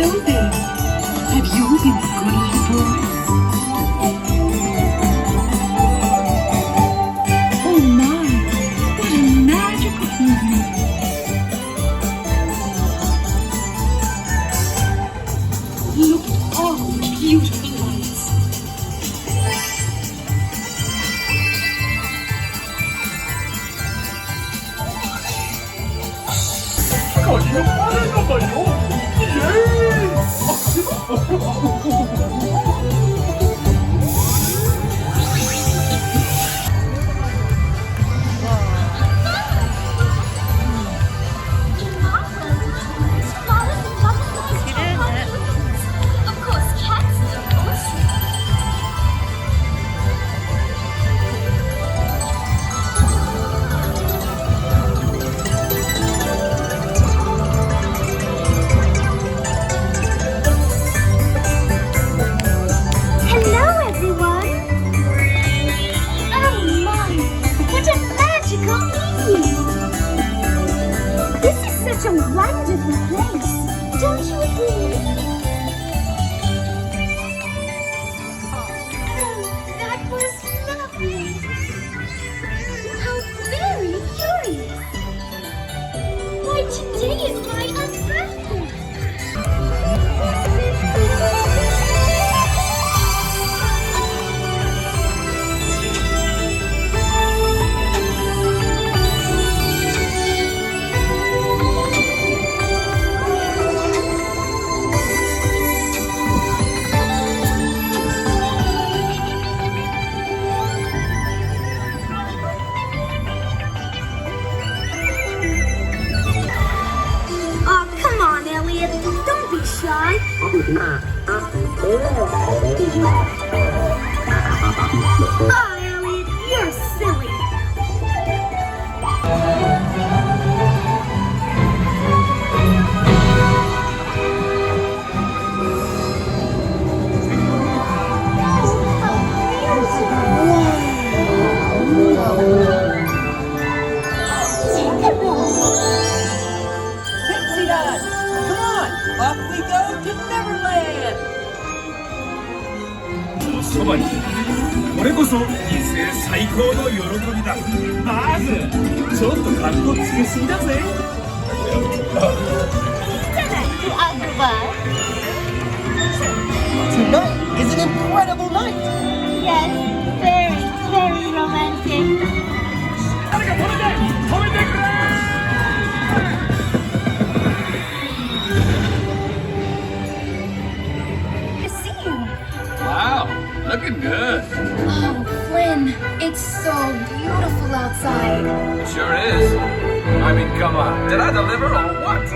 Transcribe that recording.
Hello there. Have you been goody boys? Oh my, what a magical evening. Look at all the beautiful lights. Of course, cats, of course. Hello, everyone. Oh my, what a magical evening. This is such a wonderful place. Don't you agree? Oh, that was lovely. How very curious. Why, today is my birthday. Oh, come on, Elliot. Don't be shy. Oh, Elliot, you're silly. Dixie-Dot! Come on! Off we go to Neverland! おそばにこれこそ人生最高の喜びだ。まずちょっとカッコつけすぎだぜ。 Tonight is an incredible night! Yes, very, very romantic. 誰か止めてくれ。 I see you. Wow, looking good. Oh, Flynn, it's so beautiful outside. It sure is. I mean, come on. Did I deliver or what?